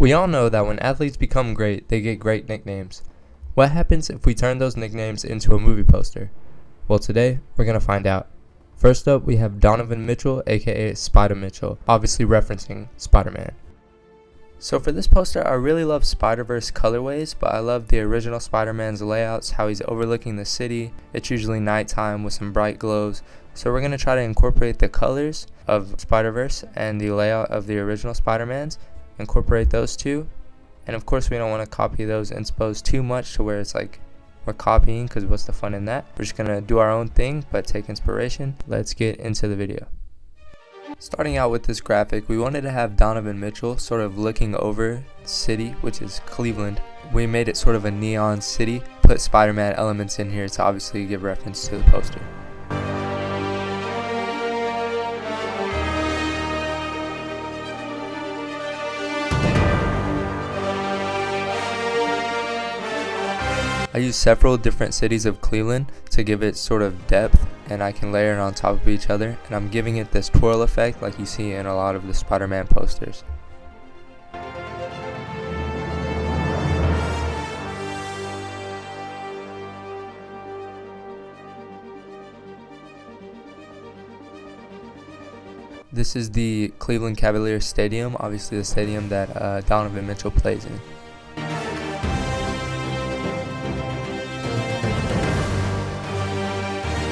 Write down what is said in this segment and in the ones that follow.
We all know that when athletes become great, they get great nicknames. What happens if we turn those nicknames into a movie poster? Well, today, we're going to find out. First up, we have Donovan Mitchell, aka Spider Mitchell, obviously referencing Spider-Man. So for this poster, I really love Spider-Verse colorways, but I love the original Spider-Man's layouts, how he's overlooking the city. It's usually nighttime with some bright glows. So we're going to try to incorporate the colors of Spider-Verse and the layout of the original Spider-Man's, incorporate those two. And of course, we don't want to copy those inspos too much to where it's like we're copying, because what's the fun in that? We're just going to do our own thing, but take inspiration. Let's get into the video. Starting out with this graphic, we wanted to have Donovan Mitchell sort of looking over the city, which is Cleveland. We made it sort of a neon city, put Spider-Man elements in here to obviously give reference to the poster. I use several different cities of Cleveland to give it sort of depth, and I can layer it on top of each other, and I'm giving it this twirl effect like you see in a lot of the Spider-Man posters. This is the Cleveland Cavalier Stadium, obviously the stadium that Donovan Mitchell plays in.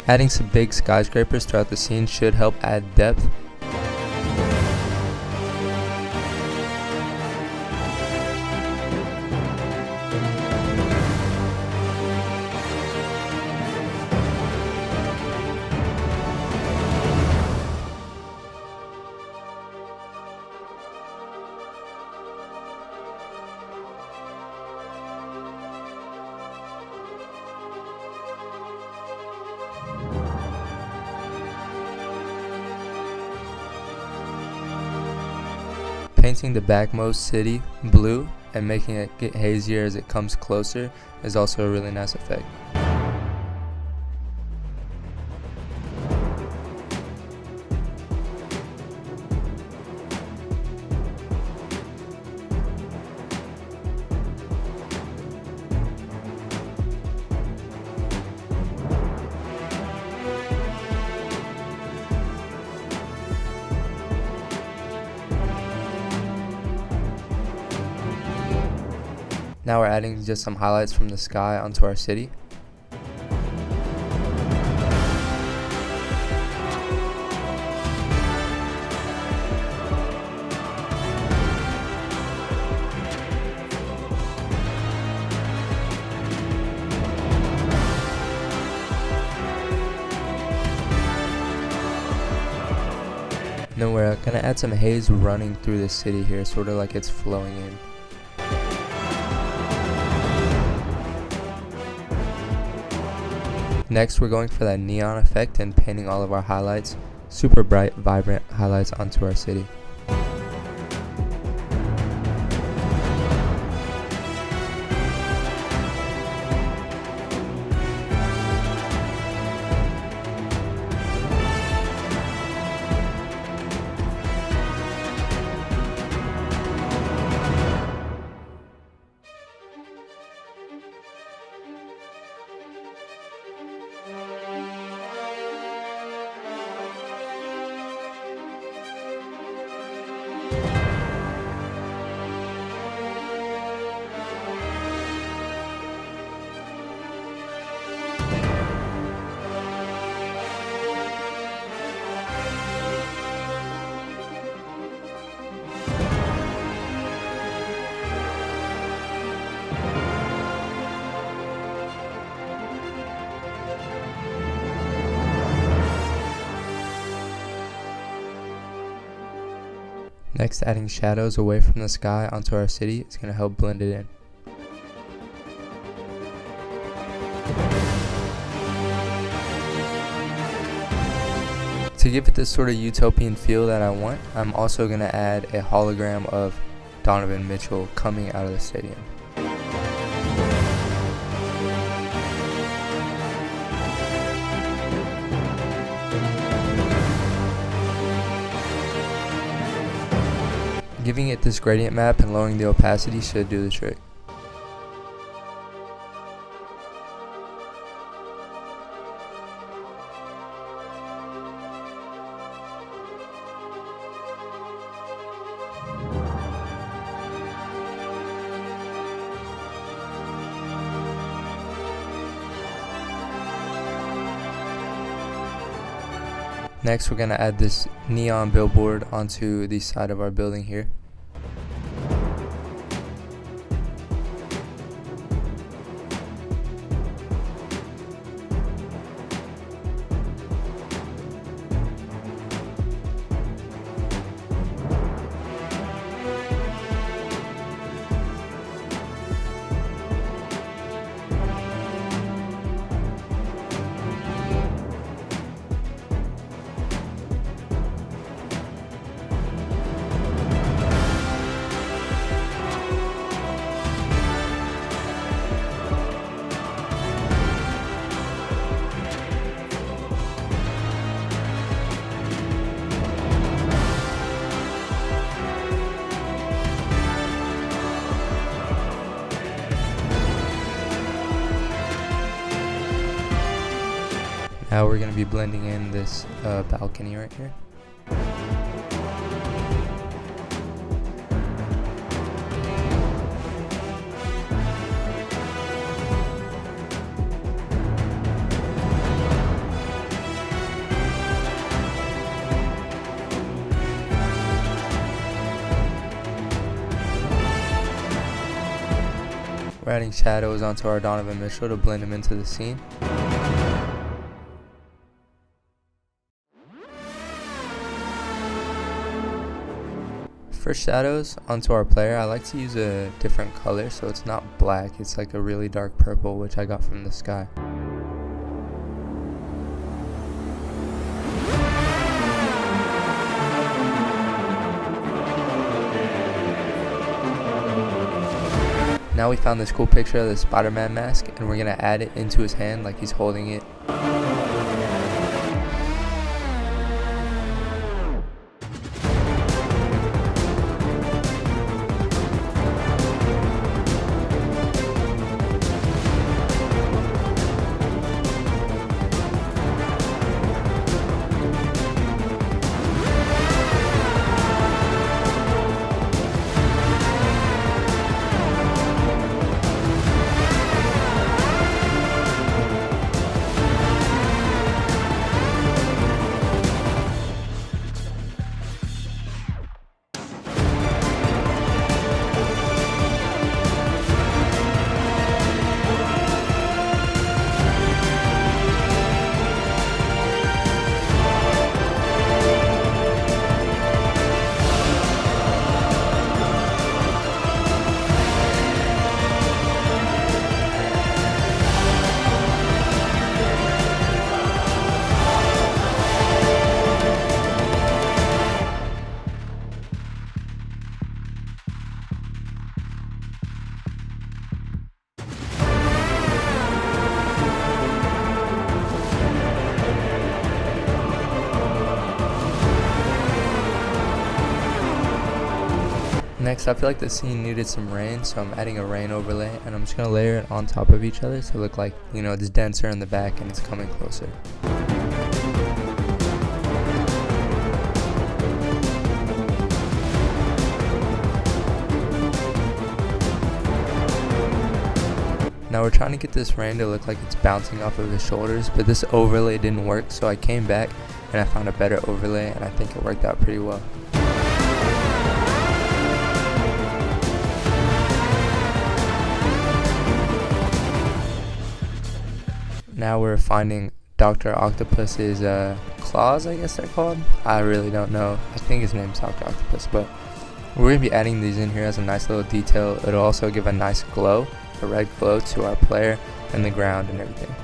Adding some big skyscrapers throughout the scene should help add depth. Painting the backmost city blue and making it get hazier as it comes closer is also a really nice effect. Now we're adding just some highlights from the sky onto our city. Then we're going to add some haze running through the city here, sort of like it's flowing in. Next, we're going for that neon effect and painting all of our highlights, super bright, vibrant highlights onto our city. Next, adding shadows away from the sky onto our city is going to help blend it in. To give it this sort of utopian feel that I want, I'm also going to add a hologram of Donovan Mitchell coming out of the stadium. Giving it this gradient map and lowering the opacity should do the trick. Next, we're going to add this neon billboard onto the side of our building here. Now we're going to be blending in this balcony right here. We're adding shadows onto our Donovan Mitchell to blend him into the scene. For shadows onto our player, I like to use a different color so it's not black, it's like a really dark purple, which I got from the sky. Now we found this cool picture of the Spider-Man mask and we're going to add it into his hand like he's holding it. Next, I feel like the scene needed some rain, so I'm adding a rain overlay, and I'm just going to layer it on top of each other to look like, you know, it's denser in the back and it's coming closer. Now we're trying to get this rain to look like it's bouncing off of his shoulders, but this overlay didn't work, so I came back and I found a better overlay, and I think it worked out pretty well. Now we're finding Dr. Octopus's claws, I guess they're called. I really don't know. I think his name's Dr. Octopus, but we're going to be adding these in here as a nice little detail. It'll also give a nice glow, a red glow to our player and the ground and everything.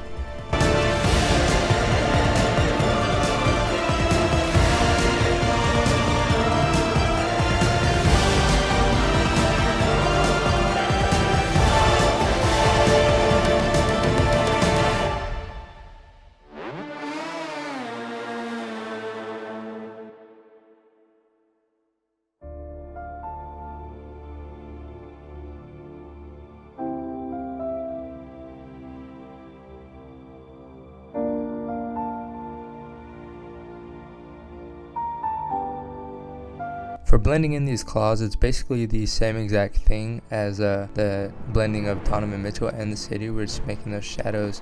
For blending in these claws, it's basically the same exact thing as the blending of Donovan Mitchell and the city. We're just making those shadows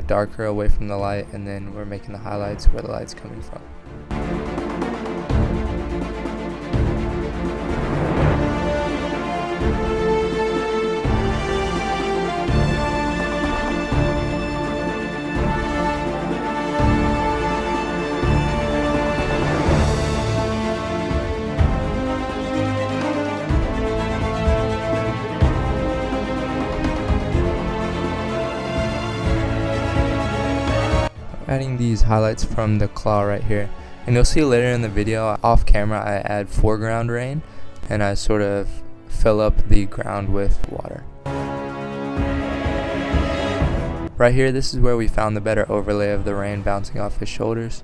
darker away from the light, and then we're making the highlights where the light's coming from. Adding these highlights from the claw right here, and you'll see later in the video off camera I add foreground rain and I sort of fill up the ground with water. Right here, this is where we found the better overlay of the rain bouncing off his shoulders.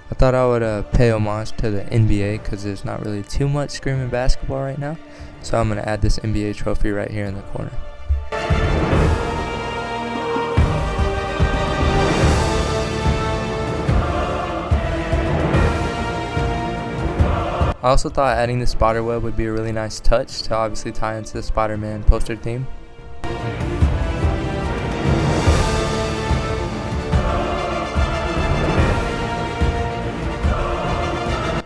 I thought I would pay homage to the NBA because there's not really too much screaming basketball right now, so I'm going to add this NBA trophy right here in the corner. I also thought adding the spider web would be a really nice touch to obviously tie into the Spider-Man poster theme.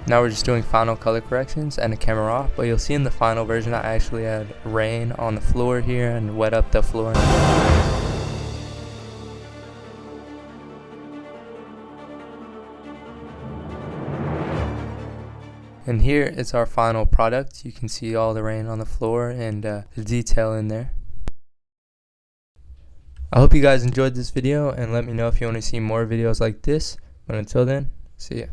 Now we're just doing final color corrections and a camera off, but you'll see in the final version I actually had rain on the floor here and wet up the floor. And here is our final product. You can see all the rain on the floor and the detail in there. I hope you guys enjoyed this video, and let me know if you want to see more videos like this. But until then, see ya.